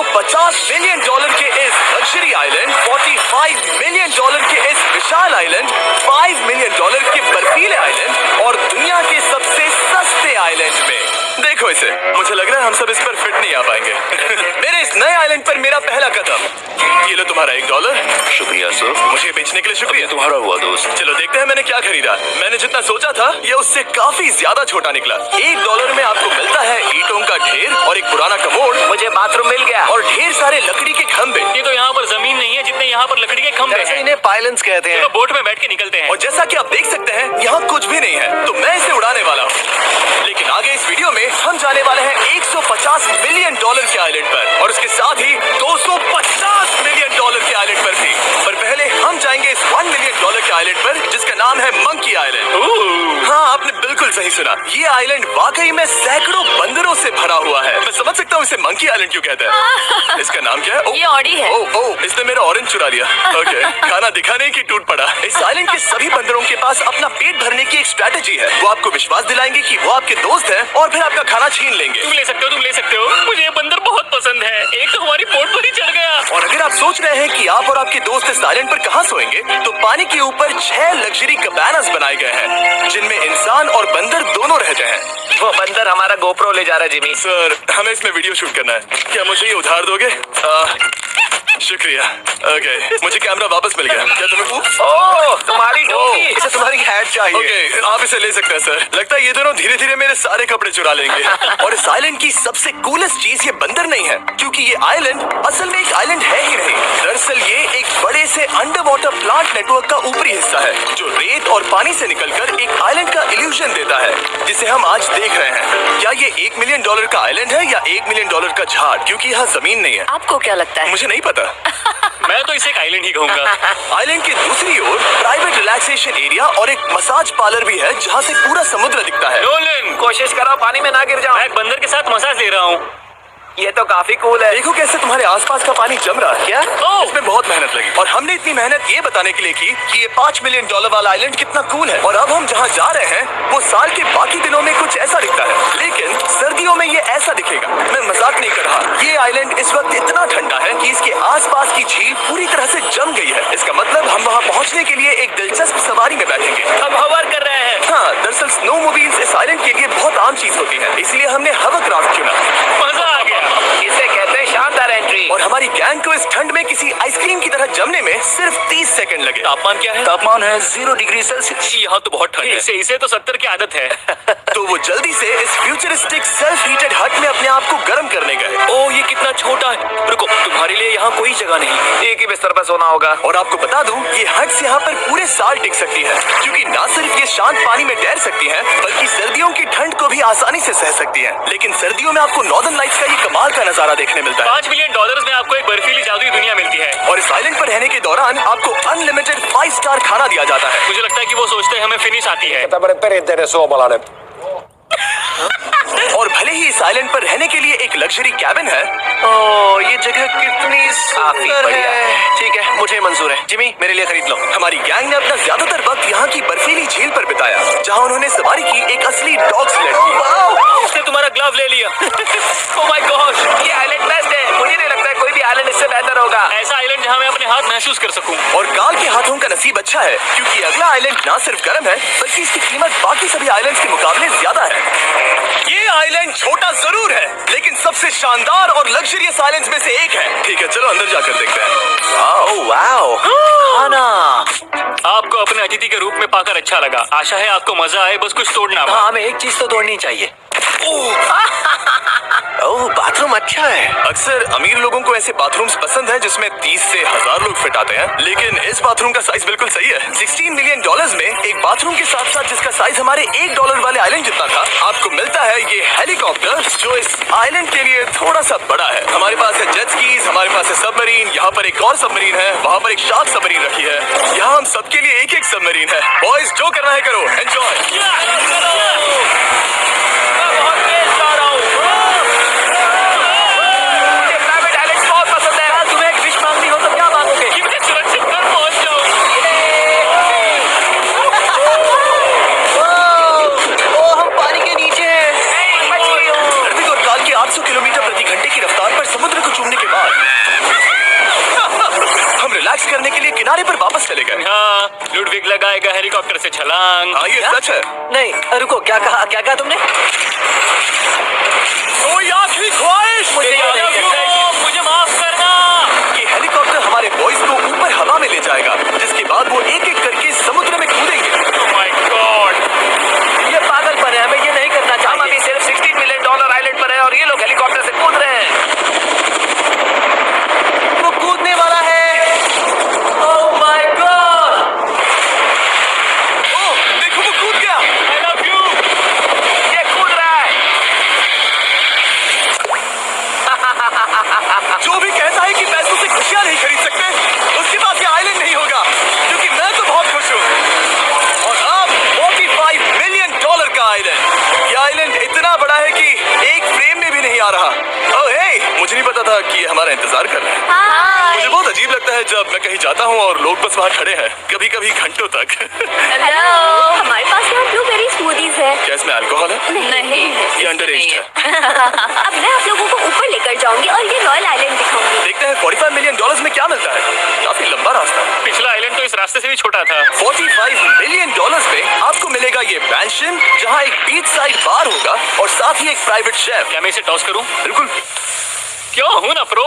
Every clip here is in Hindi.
$150 मिलियन के इस लग्जरी आइलैंड, $45 मिलियन के इस विशाल आइलैंड, $5 मिलियन के बर्फीले आइलैंड और दुनिया के सबसे सस्ते आइलैंड में। देखो इसे, मुझे लग रहा है हम सब इस पर फिट नहीं आ पाएंगे। मेरे इस नए आइलैंड पर मेरा पहला कदम। ये लो तुम्हारा $1। शुक्रिया सर। मुझे बेचने के लिए शुक्रिया। तुम्हारा हुआ दोस्त। चलो देखते हैं मैंने क्या खरीदा। मैंने जितना सोचा था ये उससे काफी ज्यादा छोटा निकला। $1 में आपको मिलता है ईंटों का ढेर और एक पुराना कमोड। मुझे बाथरूम मिल गया और ढेर सारे लकड़ी के खंभे। ये तो यहाँ पर जमीन नहीं है जितने यहाँ पर लकड़ी के खंभे हैं। इन्हें पायलन्स कहते हैं। चलो बोट में बैठ के निकलते हैं। और जैसा कि आप देख सकते हैं यहाँ कुछ भी नहीं है, तो मैं इसे उड़ाने वाला हूँ। लेकिन आगे इस वीडियो में हम जाने वाले हैं $150 मिलियन के आइलैंड पर और उसके साथ ही $250 मिलियन के आइलैंड पर भी। पर पहले हम जाएंगे इस $1 मिलियन के आइलैंड पर जिसका नाम है मंकी आइलैंड। हाँ, आपने बिल्कुल सही सुना। ये आइलैंड वाकई में सैकड़ों बंदरों से भरा हुआ है। मैं समझ सकता हूँ इसे मंकी आइलैंड क्यों कहते हैं। इसका नाम क्या है? ये ऑडी है। ओह, इसने मेरा ऑरेंज चुरा लिया। ओके, खाना दिखाने की टूट पड़ा। इस आइलैंड के सभी बंदरों के पास अपना पेट भरने की एक स्ट्रैटेजी है। वो आपको विश्वास दिलाएंगे कि वो आपके दोस्त हैं और फिर आपका खाना छीन लेंगे। तुम ले सकते हो, तुम ले सकते हो। मुझे ये बंदर बहुत पसंद है। एक तो हमारी पोट पर ही चढ़ गया। और अगर आप सोच रहे हैं कि आप और आपके दोस्त इस आइलैंड पर कहाँ सोएंगे, तो पानी के ऊपर 6 लग्जरी कबानास बनाए गए हैं जिनमें इंसान और बंदर दोनों रहते हैं। वो बंदर हमारा गोप्रो ले जा रहा है जिमी। सर, हमें इसमें वीडियो शूट करना है। क्या मुझे ये उधार दोगे? शुक्रिया। ओके, मुझे कैमरा वापस मिल गया। क्या तुम्हें ओह, तुम्हारी टोपी। इसे तुम्हारी हैट चाहिए। ओके, आप इसे ले सकते हैं सर। लगता है ये दोनों धीरे धीरे मेरे सारे कपड़े चुरा लेंगे। और इस आइलैंड की सबसे कूलेस्ट चीज ये बंदर नहीं है, क्योंकि ये आइलैंड असल में एक आइलैंड है ही नहीं। दरअसल ये एक बड़े से अंडर वाटर प्लांट नेटवर्क का ऊपरी हिस्सा है जो रेत और पानी से निकलकर एक आइलैंड का इल्यूजन देता है जिसे हम आज देख रहे हैं। क्या ये $1 मिलियन का आइलैंड है या $1 मिलियन का झाड़, क्योंकि यहाँ जमीन नहीं है। आपको क्या लगता है? मुझे नहीं पता। मैं तो इसे एक आइलैंड ही कहूँगा। आइलैंड के दूसरी ओर प्राइवेट रिलैक्सेशन एरिया और एक मसाज पार्लर भी है जहाँ से पूरा समुद्र दिखता है। नोलन, कोशिश करो पानी में ना गिर जाओ। मैं एक बंदर के साथ मसाज ले रहा हूँ। ये तो काफी कूल है। देखो कैसे तुम्हारे आसपास का पानी जम रहा है। क्या? इसमें बहुत मेहनत लगी और हमने इतनी मेहनत ये बताने के लिए की कि ये $5 मिलियन वाला आइलैंड कितना कूल है। और अब हम जहाँ जा रहे हैं वो साल के बाकी दिनों में कुछ ऐसा दिखता है, लेकिन सर्दियों में ये ऐसा दिखेगा। मैं मजाक नहीं कर रहा। ये आइलैंड इस वक्त इतना ठंडा है कि इसके आसपास की झील पूरी तरह से जम गई है। इसका मतलब हम वहाँ पहुँचने के लिए एक दिलचस्प सवारी में बैठेंगे। हम हवर कर रहे हैं। हाँ, दरअसल स्नोमोबाइल्स इस आइलैंड के लिए बहुत आम चीज होती है, इसलिए हमने हवरक्राफ्ट चुना। मजा आ गया। इसे कहते हैं शानदार एंट्री। और हमारी गैंग को इस ठंड में किसी आइसक्रीम की तरह जमने में सिर्फ 30 सेकंड लगे। तापमान क्या है? तापमान है 0 डिग्री सेल्सियस। यहाँ तो बहुत ठंड है। इसे तो 70 की आदत है। तो वो जल्दी से इस फ्यूचरिस्टिक सेल्फ हीटेड हट में अपने आप को गर्म करने गए। ओह, ये कितना छोटा है। रुको, तुम्हारे लिए यहाँ कोई जगह नहीं। एक ही बिस्तर पर सोना होगा। और आपको बता दूं, ये हट्स यहाँ पर पूरे साल टिक सकती है, क्योंकि न सिर्फ ये शांत पानी में तैर सकती हैं, बल्कि सर्दियों की ठंड को भी आसानी से सह सकती हैं। लेकिन सर्दियों में आपको नॉर्दर्न लाइट्स का ये कमाल का नजारा देखने मिलता है। $5 मिलियन में आपको एक बर्फीली जादुई दुनिया मिलती है। और इस आइलैंड पर रहने के दौरान आपको अनलिमिटेड 5 स्टार खाना दिया जाता है। मुझे लगता है कि वो सोचते हैं हमें फिनिश आती है। और भले ही इस आइलैंड पर रहने के लिए एक लग्जरी कैबिन है, ये जगह कितनी सुंदर है। ठीक है, मुझे मंजूर है। जिमी, मेरे लिए खरीद लो। हमारी गैंग ने अपना ज्यादातर वक्त यहाँ की बर्फीली झील पर बिताया, जहाँ उन्होंने सवारी की एक असली डॉग स्लेड। उसने तुम्हारा ग्लव ले लिया। ओह माय गॉड, ये आइलैंड बेस्ट है। मुझे नहीं लगता है कोई भी आइलैंड इससे बेहतर होगा। ऐसा आइलैंड जहाँ मैं अपने हाथ महसूस कर सकूं। और काल के हाथों का नसीब अच्छा है, क्योंकि अगला आइलैंड ना सिर्फ गर्म है, बल्कि इसकी कीमत बाकी सभी आइलैंड्स के मुकाबले ज्यादा है। ये आइलैंड छोटा जरूर है, लेकिन सबसे शानदार और लग्जरियस आइलैंड्स में से एक है। ठीक है, चलो अंदर जाकर देखते हैं। वाओ, खाना। आपको अपने अतिथि के रूप में पाकर अच्छा लगा। आशा है आपको मजा आए, बस कुछ तोड़ना। हाँ, हमें एक चीज तो तोड़नी चाहिए। ओह, बाथरूम अच्छा है। अक्सर अमीर लोगों को ऐसे बाथरूम्स पसंद हैं जिसमें 30 से 1000 लोग फिट आते हैं, लेकिन इस बाथरूम का साइज बिल्कुल सही है। $16 मिलियन में एक बाथरूम के साथ साथ जिसका साइज हमारे $1 वाले आइलैंड जितना था, आपको मिलता है ये हेलीकॉप्टर, जो इस आइलैंड के लिए थोड़ा सा बड़ा है। हमारे पास है जेट स्कीज, हमारे पास है सबमरीन, यहाँ पर एक और सबमरीन है, वहाँ पर एक शार्क सबमरीन रखी है। यहाँ हम सबके लिए एक एक सबमरीन है। बॉयज, जो करना है करो, एंजॉय। किलोमीटर प्रति घंटे की रफ्तार पर समुद्र को चूमने के बाद करने के लिए किनारे पर वापस चले गए। हाँ, लुडविग लगाएगा हेलीकॉप्टर से छलांग। हाँ, ये सच है। नहीं रुको, क्या कहा तुमने? कोई आखिरी ख्वाहिश? मुझे ये नहीं करना। मुझे माफ करना। ये हेलीकॉप्टर हमारे बॉयज को ऊपर हवा में ले जाएगा, जिसके बाद वो एक एक करके समुद्र में कूदेंगे। Oh my God! ये पागलपन है, हमें ये नहीं करना चाहिए। हम अभी सिर्फ $16 मिलियन आइलैंड पर है और ये लोग हेलीकॉप्टर से कूद रहे हैं। वो कूदने वाला है। Oh my God! ओह, देखो वो कूद गया। I love you. ये कूद रहा है। जो भी कहता है कि पैसों से खुशियां नहीं खरीद सकते, उसके पास ये आइलैंड नहीं होगा, क्योंकि मैं तो बहुत खुश हूँ। और अब $45 मिलियन का आइलैंड। ये आइलैंड इतना बड़ा है कि एक फ्रेम में भी नहीं आ रहा। ओह हे, मुझे नहीं पता था कि ये हमारा इंतजार कर रहे हैं। मुझे बहुत अजीब लगता है जब मैं कहीं जाता हूँ और लोग बस वहाँ खड़े हैं, कभी कभी घंटों तक। हेलो, हमारे पास यहाँ ब्लूबेरी स्मूदीज है। क्या इसमें अल्कोहल है? नहीं, ये अंडरएज है। अब मैं आप लोगों को ऊपर लेकर जाऊंगी और ये रॉयल आइलैंड दिखाऊंगी। देखते हैं $45 मिलियन में क्या मिलता है। काफी लंबा रास्ता। पिछला आइलैंड तो इस रास्ते से भी छोटा था। $45 मिलियन में आपको मिलेगा ये मैंशन, जहाँ एक बीच साइड बार होगा और साथ ही एक प्राइवेट शेफ। क्या मैं इसे टॉस करूं? बिल्कुल। क्यों हूं ना प्रो।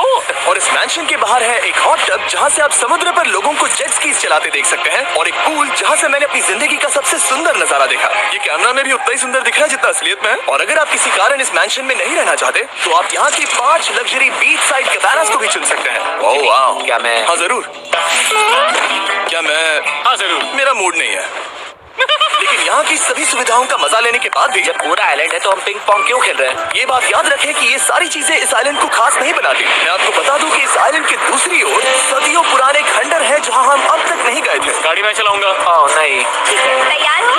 और इस मैंशन के बाहर है एक हॉट टब, जहाँ से आप समुद्र पर लोगों को जेट स्कीज चलाते देख सकते हैं, और एक पूल जहाँ से मैंने अपनी जिंदगी का सबसे सुंदर नजारा देखा। ये कैमरा में भी उतना ही सुंदर दिख रहा है जितना असलियत में है। और अगर आप किसी कारण इस मैंशन में नहीं रहना चाहते, तो आप यहाँ की 5 लग्जरी बीच साइड कैबानास को भी चुन सकते हैं। ओह वाह। क्या मैं? हाँ जरूर। क्या मैं? हाँ जरूर। मेरा मूड नहीं है। लेकिन यहाँ की सभी सुविधाओं का मजा लेने के बाद भी जब पूरा आइलैंड है तो हम पिंग पोंग क्यों खेल रहे हैं? ये बात याद रखें कि ये सारी चीजें इस आइलैंड को खास नहीं बनाती। मैं आपको बता दूं कि इस आइलैंड के दूसरी ओर सदियों पुराने खंडर हैं, जहां हम अब तक नहीं गए थे। गाड़ी मैं चलाऊंगा। ओह नहीं। तैयार हो?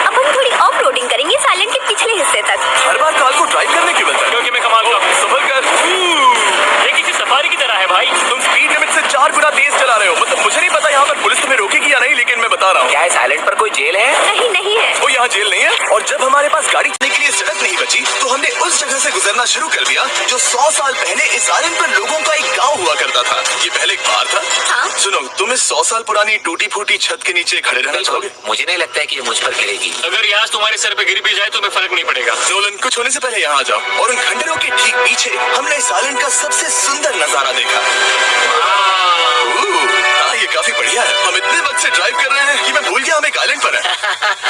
अब हम थोड़ी ऑफ रोडिंग करेंगे इस आइलैंड के पिछले हिस्से तक। हर बार कार को ड्राइव करने क्यों मिलता है? क्योंकि मैं कमाल का हूं। संभल कर। ये किसी सफारी की तरह है भाई। तुम स्पीड लिमिट से 4 गुना तेज चला रहे हो। मतलब मुझे नहीं पता यहाँ पर पुलिस तुम्हें रोकेगी या नहीं, लेकिन मैं बता रहा हूँ। क्या इस आइलैंड पर कोई जेल है? नहीं है। वो यहाँ जेल नहीं है। और जब हमारे पास गाड़ी चलने के लिए सड़क नहीं बची, तो हमने उस जगह से गुजरना शुरू कर दिया जो 100 साल पहले इस आइलैंड पर लोगों का एक गांव हुआ करता था। ये पहले एक बार था। हाँ? सुनो, तुम इस 100 साल पुरानी टूटी फूटी छत के नीचे खड़े रहना चाहोगे? मुझे नहीं लगता है कि ये मुझ पर गिरेगी। अगर ये आज तुम्हारे सर पे गिर भी जाए तो तुम्हें फर्क नहीं पड़ेगा। नोलन, कुछ होने से पहले यहाँ आ जाओ। और उन खंडरों के ठीक पीछे हमने इस आइलैंड का सबसे सुंदर नजारा देखा। हाँ, ये काफी बढ़िया है। हम इतने वक्त से ड्राइव कर रहे हैं कि मैं भूल गया हम एक आइलैंड पर हैं।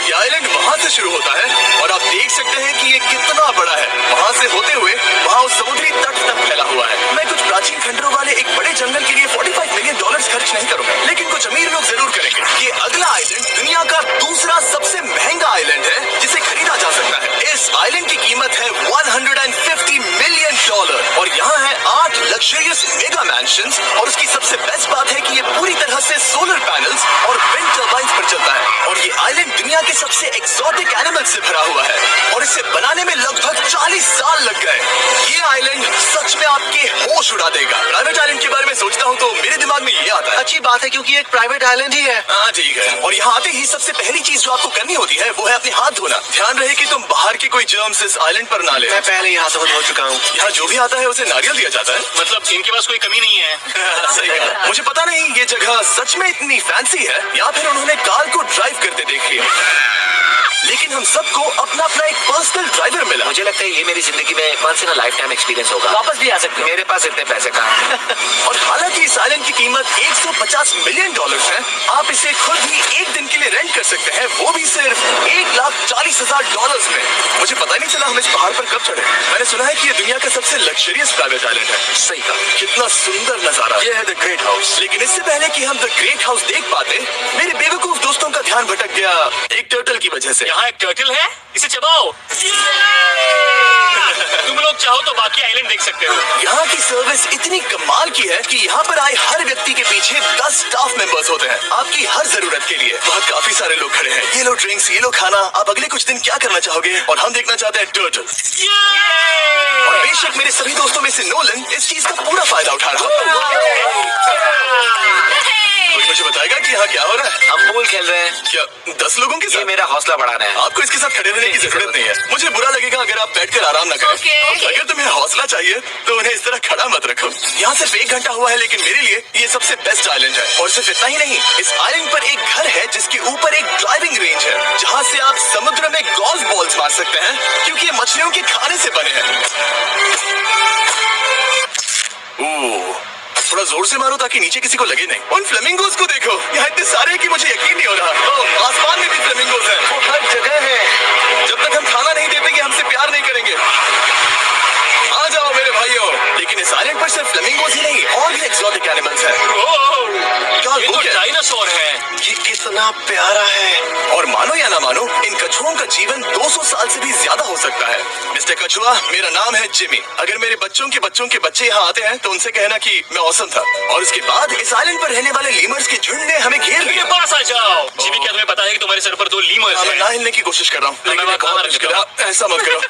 ये आइलैंड वहाँ से शुरू होता है और आप देख सकते हैं कि ये कितना बड़ा है। वहाँ से होते हुए वहाँ उस समुद्री तट तक फैला हुआ है। मैं कुछ प्राचीन खंडरों वाले एक बड़े जंगल के लिए $45 मिलियन खर्च नहीं करूंगा, लेकिन कुछ अमीर लोग जरूर करेंगे। ये अगला आइलैंड दुनिया का दूसरा सबसे महंगा आइलैंड है जिसे खरीदा जा सकता है। इस आइलैंड की कीमत है $150 मिलियन और यहाँ है 8 लग्जरियस मेगा मैंशंस। और उसकी सबसे बेस्ट बात है कि ये पूरी तरह से सोलर पैनल्स और विंड टर्बाइंस पर चलता है। और ये आइलैंड दुनिया के सबसे एक्सोटिक एनिमल्स से भरा हुआ है और इसे बनाने में लगभग 40 साल लग गए। ये आइलैंड सच में आपके होश उड़ा देगा। प्राइवेट आइलैंड के बारे में सोचता हूँ तो मेरे दिमाग में ये आता है। अच्छी बात है क्योंकि एक प्राइवेट आइलैंड ही है। हाँ ठीक है। और यहाँ आते ही सबसे पहली चीज जो आपको करनी होती है वो है अपने हाथ धोना। ध्यान रहे कि तुम बाहर के कोई जर्म्स इस आइलैंड पर ना ले। मैं पहले यहाँ से धो चुका हूँ। यहाँ जो भी आता है उसे नारियल दिया जाता है। मतलब इनके पास कोई कमी नहीं है। सही कहा। मुझे पता नहीं ये जगह सच में इतनी फैंसी है या फिर उन्होंने कार को ड्राइव करते देख लिया, लेकिन हम सबको अपना अपना एक पर्सनल ड्राइवर मिला। मुझे लगता है ये मेरी जिंदगी में once in a lifetime experience होगा। वापस भी आ सकते हैं। मेरे पास इतने पैसे कहाँ हैं? और हालांकि इस आइलैंड की कीमत $150 मिलियन है, आप इसे खुद ही एक दिन के लिए रेंट कर सकते हैं, वो भी सिर्फ $1,40,000 में। मुझे पता ही नहीं चला हम इस पहाड़ पर कब चढ़े। मैंने सुना है कि ये दुनिया का सबसे लग्जरियस प्राइवेट आइलैंड है। सही कहा। कितना सुंदर नजारा। ये है द ग्रेट हाउस। लेकिन इससे पहले कि हम द ग्रेट हाउस देख पाते, मेरे बेवकूफ दोस्तों का ध्यान भटक गया एक टर्टल की वजह से। यहाँ एक टर्टल है, इसे चबाओ। तुम लोग चाहो तो बाकी आइलैंड देख सकते हो। यहाँ की सर्विस इतनी कमाल की है कि यहाँ पर आए हर व्यक्ति के पीछे 10 स्टाफ मेंबर्स होते हैं आपकी हर जरूरत के लिए। वहाँ काफी सारे लोग खड़े हैं। ये लो ड्रिंक्स, ये लो खाना। आप अगले कुछ दिन क्या करना चाहोगे? और हम देखना चाहते हैं टर्टल। और बेशक मेरे सभी दोस्तों में से नोलन इस चीज का पूरा फायदा उठा रहा है। कोई मुझे बताए बताएगा कि यहाँ क्या हो रहा है? हम पूल खेल रहे हैं। क्या 10 लोगों के ये साथ? मेरा हौसला बढ़ाना है। आपको इसके साथ खड़े रहने की जरूरत नहीं है। मुझे बुरा लगेगा अगर आप बैठकर आराम न करें। Okay. अगर तुम्हें हौसला चाहिए तो उन्हें इस तरह खड़ा मत रखो। यहाँ सिर्फ 1 घंटा हुआ है, लेकिन मेरे लिए ये सबसे बेस्ट आइलैंड है। और सिर्फ इतना ही नहीं, इस आइलैंड पर एक घर है जिसके ऊपर एक ड्राइविंग रेंज है, जहाँ से आप समुद्र में गोल्फ बॉल्स मार सकते हैं, क्योंकि ये मछलियों के खाने से बने हैं। ओह, थोड़ा जोर से मारो ताकि नीचे किसी को लगे नहीं। उन फ्लेमिंगोज को देखो, यहाँ इतने सारे हैं कि मुझे यकीन नहीं हो रहा। ओह, आसमान में भी फ्लेमिंगोज हैं। वो हर जगह है। जब तक हम खाना नहीं देते कि हमसे प्यार नहीं करेंगे। आ जाओ मेरे भाइयों। लेकिन इस आइलैंड पर सिर्फ फ्लेमिंगोज ही नहीं, और भी एक्सोटिक एनिमल्स हैं। क्या ये वो तो क्या? डायनासोर है। ये कितना प्यारा है। और मानो या ना मानो, इन कछुओं का जीवन 200 साल से भी ज्यादा हो सकता है। मिस्टर कछुआ, मेरा नाम है जिमी। अगर मेरे बच्चों के बच्चे यहाँ आते हैं तो उनसे कहना कि मैं औसम था। और उसके बाद इस आइलैंड पर रहने वाले लीमर्स के झुंड ने हमें घेर मेरे लिया। पास आ जाओ। जिमी, क्या तुम्हें पता है कि तुम्हारे सर पर 2 लीमर्स हाँ, मैं ना हैं? हिलने की कोशिश कर रहा हूँ, लेकिन मैं ये बहुत खाना मुश्किल रख है। ऐसा मत करो।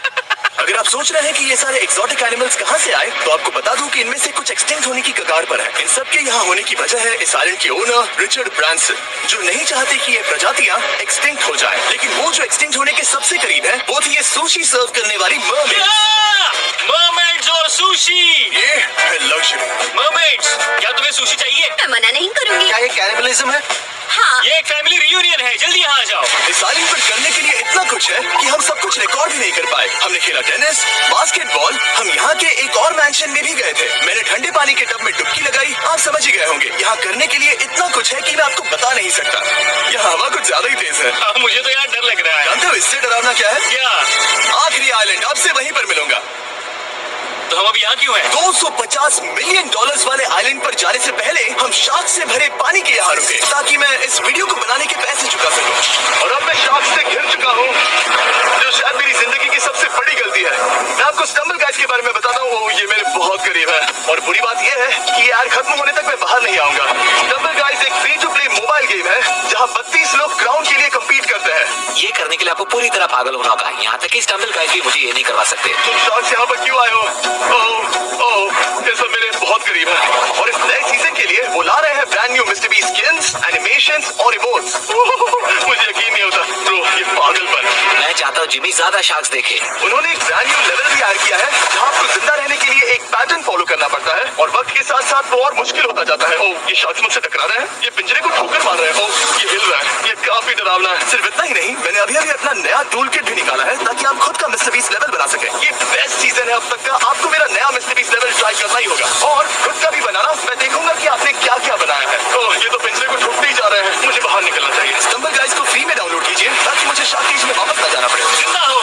अगर आप सोच रहे हैं कि ये सारे एक्सोटिक एनिमल्स कहाँ से आए, तो आपको बता दूं कि इनमें से कुछ एक्सटिंक्ट होने की कगार पर है। इन सब के यहाँ होने की वजह है इस आइलैंड के ओनर रिचर्ड ब्रांसन, जो नहीं चाहते कि ये प्रजातियां एक्सटिंक्ट हो जाए। लेकिन वो जो एक्सटिंक्ट होने के सबसे करीब है, वो थी ये सुशी सर्व करने वाली मरमेड। मरमेड्स और सुशी। ये है लग्जरी। मरमेड्स, क्या तुम्हें सुशी चाहिए? मैं मना नहीं करूंगी। क्या ये कैनिबलिज्म है? हाँ, ये एक फैमिली रियूनियन है, जल्दी यहाँ आ जाओ। इस आइलैंड पर करने के लिए इतना कुछ है कि हम सब कुछ रिकॉर्ड भी नहीं कर पाए। हमने खेला टेनिस, बास्केटबॉल, हम यहाँ के एक और मैंशन में भी गए थे। मैंने ठंडे पानी के टब में डुबकी लगाई, आप समझ ही गए होंगे। यहाँ करने के लिए इतना कुछ है कि मैं आपको बता नहीं सकता। यहाँ हवा कुछ ज्यादा ही तेज है। हाँ, मुझे तो यार डर लग रहा है। जानते हो इससे डरावना क्या है? क्या? आखिरी आइलैंड, आपसे वहीं पर मिलूंगा। तो हम अब यहाँ क्यों हैं? $250 मिलियन वाले आइलैंड पर जाने से पहले हम शार्क से भरे पानी के यहाँ रुके, ताकि मैं इस वीडियो को बनाने के पैसे चुका सकूं। और अब मैं शार्क से घिर चुका हूँ, जो शायद मेरी जिंदगी की सबसे बड़ी गलती है। मैं आपको स्टम्बल गाइस के बारे में बताता हूँ, ये मेरे बहुत करीब है। और बुरी बात यह है कि ये एड खत्म होने तक मैं बाहर नहीं आऊंगा। स्टम्बल गाइस एक free to play mobile game है, जहाँ 32 लोग क्राउन के लिए कम्पीट करते हैं। ये करने के लिए आपको पूरी तरह पागल होना होगा। यहाँ तक कि स्टम्बल गाइस भी मुझे ये नहीं करवा सकते। तुम शार्क यहाँ पर क्यों आए हो? ये सब मेरे बहुत करीब है। और इस नए सीजन के लिए वो ला रहे हैं brand new mister beast skins, animations और इमोट्स। मुझे यकीन नहीं होता ब्रो, ये पागलपन। मैं चाहता हूँ जिमी ज्यादा शार्क्स देखे। उन्होंने एक ब्रांड न्यू लेवल भी ऐड किया है, जहाँ आपको जिंदा रहने के लिए एक पैटर्न फॉलो करना पड़ता है, और वक्त के साथ साथ वो और मुश्किल होता जाता है। ओह, ये शार्क्स मुझसे टकरा रहे हैं, ये पिंजरे को ठोकर मार रहे हैं। ओह, ये हिल रहा है, ये काफी डरावना है। सिर्फ इतना ही नहीं, मैंने अभी अपना नया टूल किट भी निकाला है, ताकि आप खुद का मिस्टर बीस्ट लेवल बना सके। ये बेस्ट सीजन है अब तक का। आपको मेरा नया मिस्टर बीस्ट लेवल ट्राई करना ही होगा, और खुद का भी बनाना। मैं देखूंगा कि आपने क्या क्या बनाया है। ओह, ये तो पिंजरे को ठोकते ही जा रहे हैं, मुझे बाहर निकलना चाहिए। स्टम्बल गाइस को फ्री में डाउनलोड कीजिए, ताकि मुझे शार्क केज में वापस ना जाना पड़े। जिंदा हो।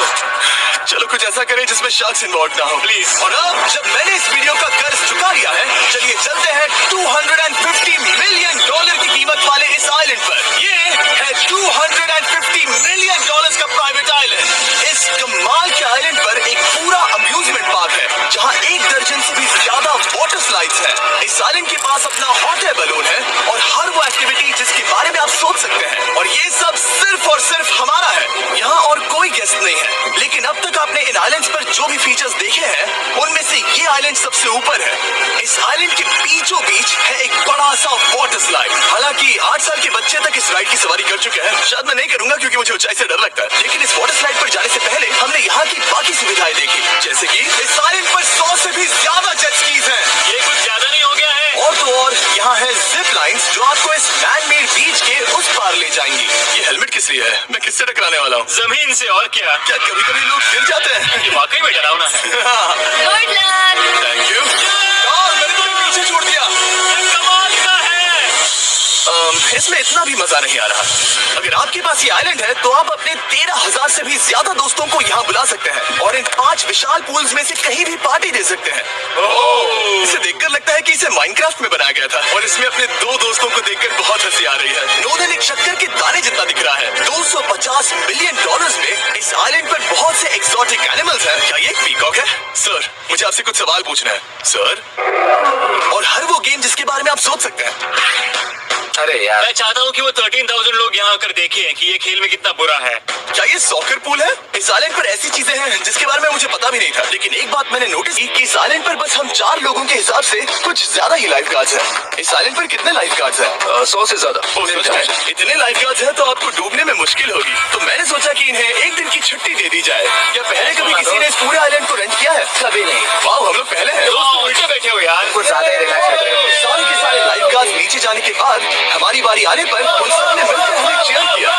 चलो कुछ ऐसा करें जिसमें शार्क्स इन्वॉल्व ना हो, प्लीज। और अब जब मैंने इस वीडियो का कर्ज चुका लिया है, चलिए चलते हैं $250 मिलियन की कीमत वाले इस आइलैंड पर। ये है $250 मिलियन का प्राइवेट आइलैंड। इस कमाल के आइलैंड पर एक पूरा अम्यूजमेंट पार्क है, जहां 1 दर्जन से भी ज्यादा वाटर स्लाइड्स हैं। इस आइलैंड के पास अपना हॉट एयर बलून है, और हर वो एक्टिविटी जिसके बारे में आप सोच सकते हैं। और ये सब सिर्फ और सिर्फ हमारा है। यहाँ और कोई गेस्ट नहीं है। लेकिन अब तक आपने इन आइलैंड्स पर जो भी फीचर्स देखे हैं, उनमें से ये आइलैंड सबसे ऊपर है। इस आइलैंड के बीचों बीच है एक बड़ा सा वाटर स्लाइड। हालांकि 8 साल के बच्चे तक इस राइड की सवारी कर चुके हैं। शायद मैं नहीं करूंगा क्योंकि मुझे ऊंचाई से डर लगता है। लेकिन इस वाटर स्लाइड पर जाने से पहले हमने यहाँ की बाकी सुविधाएं देखी, जैसे कि इस आइलैंड पर 100 से भी ज्यादा जेट स्कीज हैं। ये कुछ ज्यादा नहीं हो गया है? और तो और यहाँ है जिप लाइन्स, जो आपको इस मैन मेड बीच के उस पार ले जाएंगी। ये हेलमेट किस लिए है? मैं किससे टकराने वाला हूँ? जमीन से, और क्या? क्या कभी कभी लोग गिर जाते हैं? ये वाकई में डरावना है। Good luck. Thank you. मैंने तुम्हें पीछे छोड़ दिया। ये कमाल का है। इसमें इतना भी मजा नहीं आ रहा। अगर आपके पास ये आइलैंड है, तो आप अपने 13,000 से भी ज्यादा दोस्तों को यहाँ बुला सकते हैं, और इन 5 विशाल पूल्स में से कहीं भी पार्टी दे सकते हैं। इसे देखकर लगता है कि इसे माइनक्राफ्ट में बनाया गया था, और इसमें अपने 2 दोस्तों को देखकर बहुत हंसी आ रही है। नोलन एक शक्कर के दाने जितना दिख रहा है। $250 मिलियन में इस आइलैंड पर बहुत से एक्सोटिक एनिमल्स हैं। क्या ये एक पीकॉक है? सर, मुझे आपसे कुछ सवाल पूछना है। सर, और हर वो गेम जिसके बारे में आप सोच सकते हैं। अरे यार, मैं चाहता हूँ कि वो 13,000 लोग यहाँ आकर देखें कि ये खेल में कितना बुरा है। क्या ये सॉकर पूल है? इस आइलैंड पर ऐसी चीजें हैं जिसके बारे में मुझे पता भी नहीं था, लेकिन एक बात मैंने नोटिस की कि इस आइलैंड पर बस हम 4 लोगों के हिसाब से कुछ ज्यादा ही लाइफ गार्ड्स हैं। इस आइलैंड पर कितने लाइफ गार्ड्स हैं? 100 से ज्यादा। इतने लाइफ गार्ड्स हैं तो आपको डूबने में मुश्किल होगी। तो मैंने सोचा कि इन्हें एक दिन की छुट्टी दे दी जाए। क्या पहले कभी किसी ने इस पूरे आइलैंड को रेंट किया है? कभी नहीं। वाह, हम लोग पहले हैं। दोस्त तो उल्टे बैठे हो यार। कुछ ज्यादा ही रिलैक्स लग रहे हो। सारे के सारे लाइफ गार्ड्स नीचे जाने के बाद हमारी बारी आने पर उन सबने मिलकर हमें चीयर किया।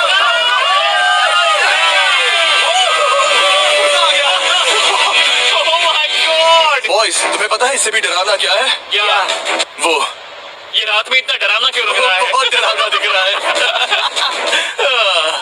Oh my God! बॉयज, तुम्हें पता है इससे भी डरावना क्या है? क्या? वो ये रात में इतना डरावना क्यों लग रहा है? बहुत डरावना दिख रहा है।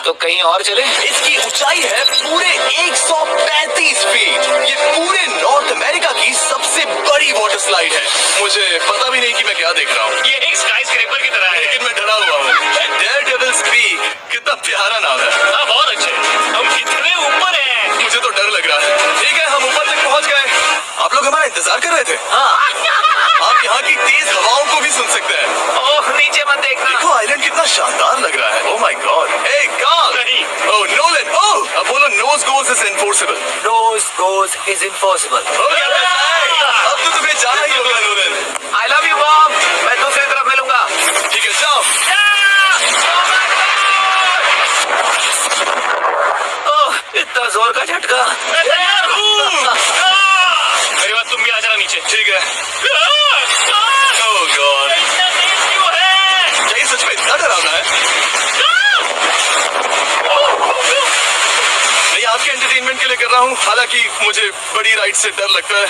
तो कहीं और चले? इसकी ऊंचाई है पूरे 135 फीट। ये पूरे नॉर्थ अमेरिका की सबसे बड़ी वाटर स्लाइड है। मुझे पता भी नहीं कि मैं क्या देख रहा हूँ, ये एक स्काईस्क्रेपर की तरह है। लेकिन मैं डरा हुआ हूँ। डेयरडेविल्स पीक, कितना प्यारा नाम है। हाँ, बहुत अच्छे। हम कितने ऊपर हैं? मुझे तो डर लग रहा है। ठीक है, हम ऊपर तक पहुँच गए। आप लोग हमारा इंतजार कर रहे थे? आप यहाँ की तेज हवाओं को भी सुन सकते हैं। ओह, नीचे मत देखना। देखो आइलैंड कितना शानदार लग रहा है। Oh my God. Hey Karl. नहीं। Oh Nolan. ओह, अब बोलो nose goes is enforceable. Nose goes is impossible. हो गया पैसा। अब तो तुम्हें जाना ही होगा Nolan. I love you, Bob. मैं दूसरी तरफ मिलूंगा। ठीक है, जाओ। ओह, इतना जोर का झटका। मैं तैयार हूँ। मेरे बाद तुम भी आ जाना नीचे। ठीक है। ओह गॉड। इतना तेज क्यों है? क्या ये सच में इतना डरावना है? मैं आपके एंटरटेनमेंट के लिए कर रहा हूँ, हालांकि मुझे बड़ी राइड से डर लगता है।